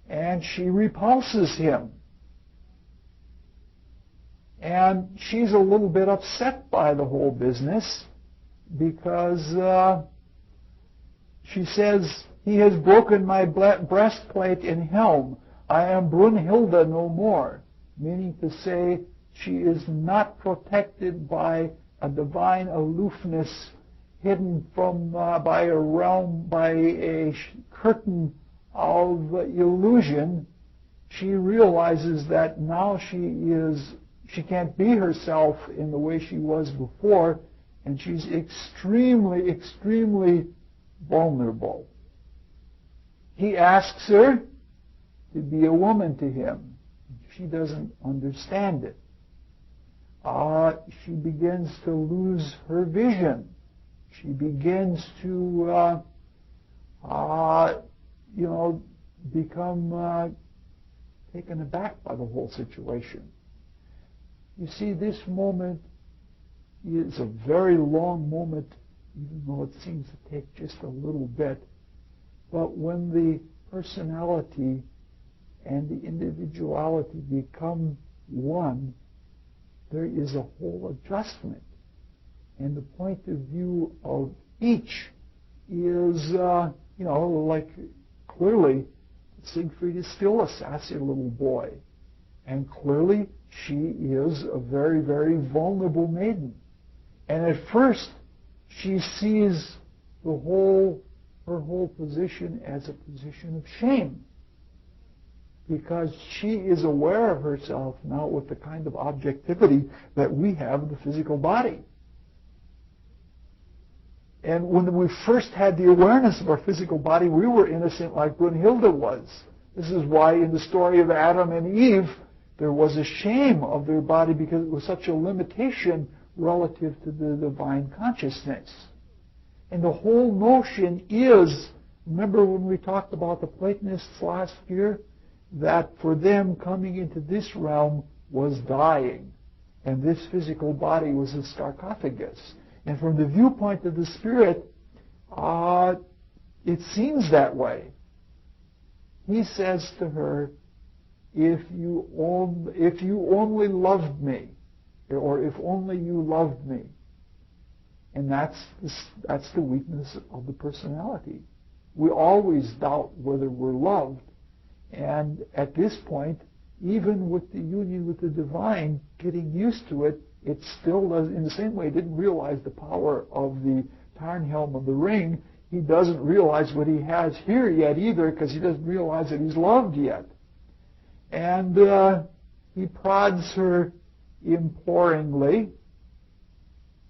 and she repulses him. And she's a little bit upset by the whole business, because she says, he has broken my breastplate and helm. I am Brunhilde no more. Meaning to say, she is not protected by a divine aloofness hidden from by a realm, by a curtain of illusion. She realizes that now she can't be herself in the way she was before, and she's extremely, extremely vulnerable. He asks her to be a woman to him. she doesn't understand it. She begins to lose her vision. She begins to, become taken aback by the whole situation. You see, this moment is a very long moment, even though it seems to take just a little bit. But when the personality and the individuality become one, there is a whole adjustment. And the point of view of each is, like clearly Siegfried is still a sassy little boy. And clearly she is a very, very vulnerable maiden. And at first she sees her whole position as a position of shame, because she is aware of herself now with the kind of objectivity that we have in the physical body. And when we first had the awareness of our physical body, we were innocent like Brunhilde was. This is why in the story of Adam and Eve, there was a shame of their body because it was such a limitation relative to the divine consciousness. And the whole notion is, remember when we talked about the Platonists last year, that for them coming into this realm was dying. And this physical body was a sarcophagus. And from the viewpoint of the spirit, it seems that way. He says to her, if you only loved me, or if only you loved me. And that's the weakness of the personality. We always doubt whether we're loved. And at this point, even with the union with the divine, getting used to it, it still does, in the same way, he didn't realize the power of the Tarnhelm of the ring. He doesn't realize what he has here yet either, because he doesn't realize that he's loved yet. And he prods her imploringly.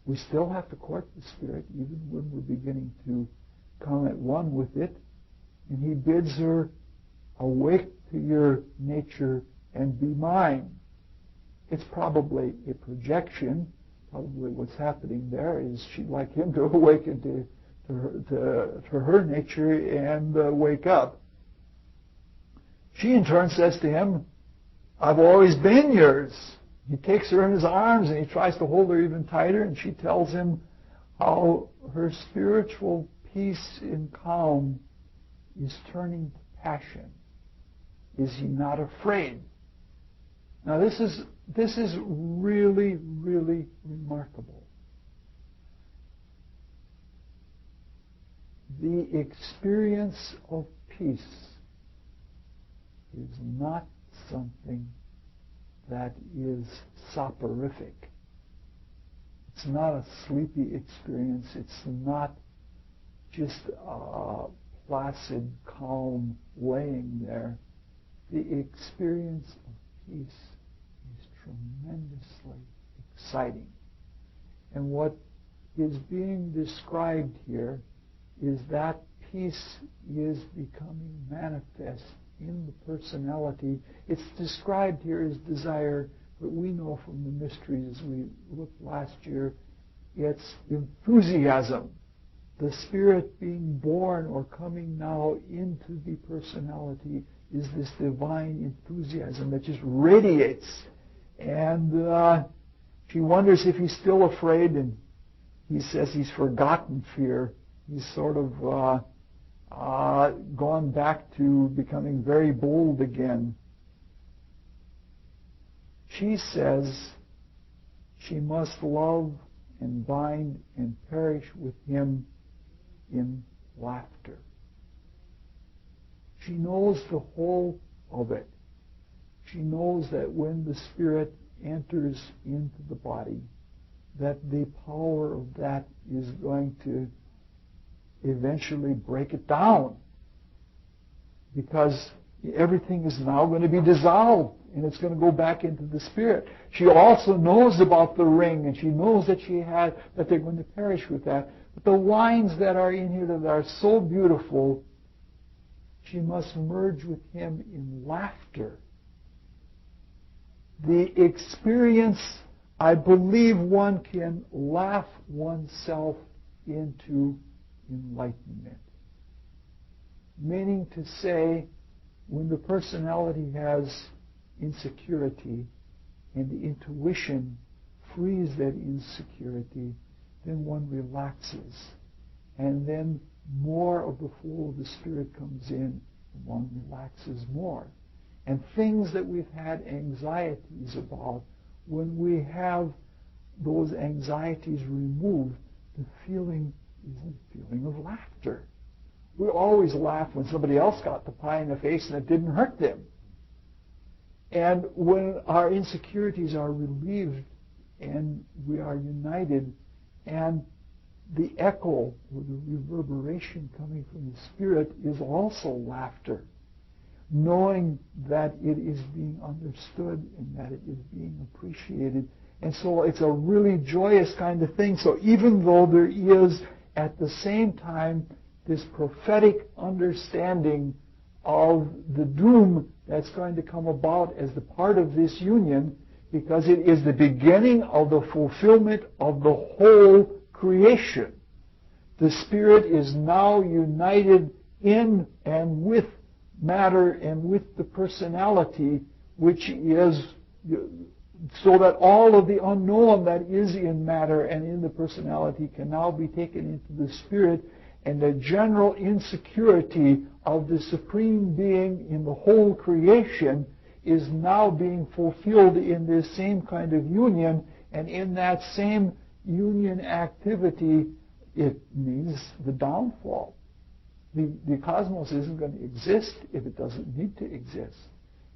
We still have to court the spirit, even when we're beginning to come at one with it. And he bids her, awake to your nature and be mine. It's probably a projection. Probably what's happening there is she'd like him to awaken to her nature and wake up. She in turn says to him, I've always been yours. He takes her in his arms and he tries to hold her even tighter, and she tells him how her spiritual peace and calm is turning to passion. Is he not afraid? Now this is really, really remarkable. The experience of peace is not something that is soporific. It's not a sleepy experience. It's not just a placid, calm laying there. The experience of peace is tremendously exciting. And what is being described here is that peace is becoming manifest in the personality. It's described here as desire, but we know from the mysteries as we looked last year, it's enthusiasm. The spirit being born or coming now into the personality is this divine enthusiasm that just radiates. And she wonders if he's still afraid, and he says he's forgotten fear. He's sort of gone back to becoming very bold again. She says she must love and bind and perish with him in laughter. She knows the whole of it. She knows that when the spirit enters into the body, that the power of that is going to eventually break it down, because everything is now going to be dissolved and it's going to go back into the spirit. She also knows about the ring, and she knows that that they're going to perish with that. But the lines that are in here that are so beautiful, she must merge with him in laughter. the experience, I believe one can laugh oneself into enlightenment. Meaning to say, when the personality has insecurity and the intuition frees that insecurity, then one relaxes. And then more of the flow of the Spirit comes in, and one relaxes more. And things that we've had anxieties about, when we have those anxieties removed, the feeling is a feeling of laughter. We always laugh when somebody else got the pie in the face and it didn't hurt them. And when our insecurities are relieved and we are united, and the echo or the reverberation coming from the Spirit is also laughter, knowing that it is being understood and that it is being appreciated. And so it's a really joyous kind of thing. So even though there is at the same time this prophetic understanding of the doom that's going to come about as the part of this union, because it is the beginning of the fulfillment of the whole creation. The Spirit is now united in and with matter and with the personality, which is so that all of the unknown that is in matter and in the personality can now be taken into the Spirit, and the general insecurity of the Supreme Being in the whole creation is now being fulfilled in this same kind of union, and in that same union activity, it means the downfall. The cosmos isn't going to exist if it doesn't need to exist.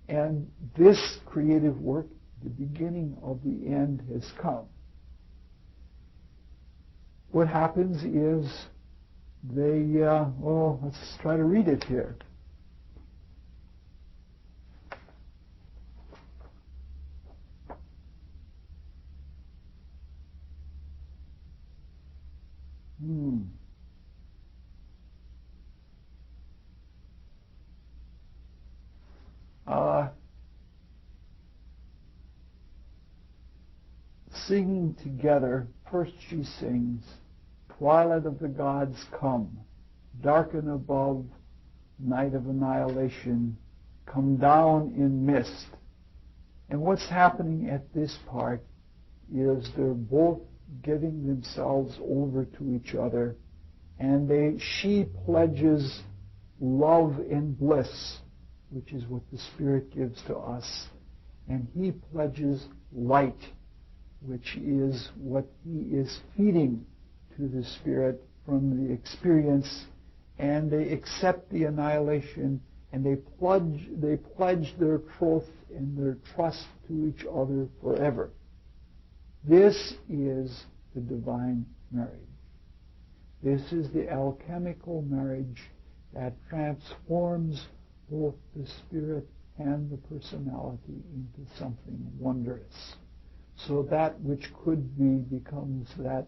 And this creative work, the beginning of the end, has come. What happens is let's try to read it here. Singing together, first she sings, "Twilight of the gods come, darken above, night of annihilation, come down in mist." And what's happening at this part is they're both giving themselves over to each other, and she pledges love and bliss, which is what the Spirit gives to us, and he pledges light, which is what he is feeding to the Spirit from the experience, and they accept the annihilation, and they pledge their troth and their trust to each other forever. This is the divine marriage. This is the alchemical marriage that transforms both the Spirit and the personality into something wondrous. So that which could be becomes that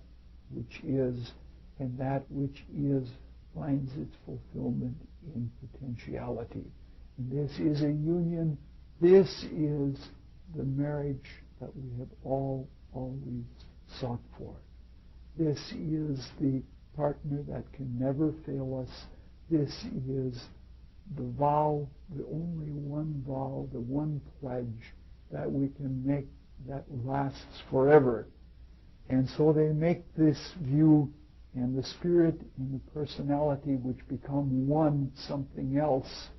which is, and that which is finds its fulfillment in potentiality. And this is a union. This is the marriage that we have all always sought for. This is the partner that can never fail us. This is the vow, the only one vow, the one pledge that we can make that lasts forever. And so they make this view, and the Spirit and the personality, which become one, something else,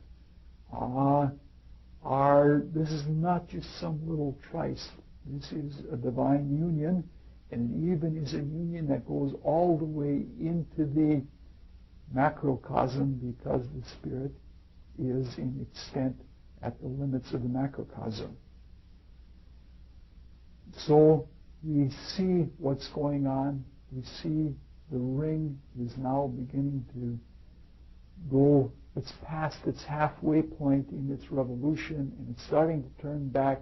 this is not just some little trice. This is a divine union, and it even is a union that goes all the way into the macrocosm, because the Spirit is in extent at the limits of the macrocosm. So we see what's going on. We see the ring is now beginning to go. It's past its halfway point in its revolution, and it's starting to turn back.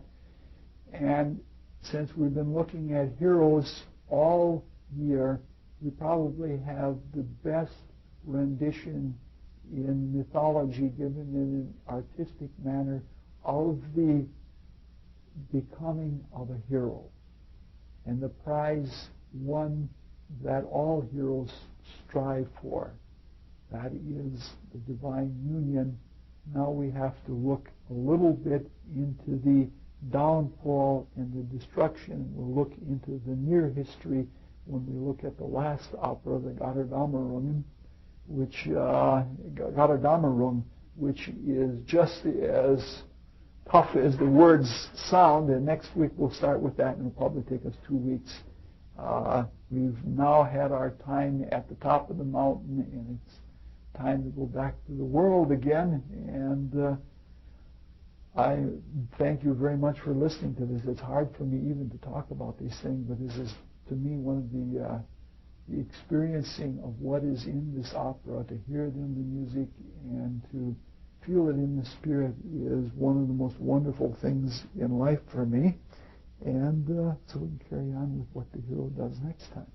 And since we've been looking at heroes all year, we probably have the best rendition in mythology, given in an artistic manner, of the becoming of a hero, and the prize one that all heroes strive for. That is the divine union. Now we have to look a little bit into the downfall and the destruction. We'll look into the near history when we look at the last opera, the Götterdämmerung, which is just as tough as the words sound. And next week we'll start with that, and it'll probably take us 2 weeks. We've now had our time at the top of the mountain, and it's time to go back to the world again. And I thank you very much for listening to this. It's hard for me even to talk about these things, but this is, to me, one of the experiencing of what is in this opera, to hear it in the music and to feel it in the spirit, is one of the most wonderful things in life for me. And so we can carry on with what the hero does next time.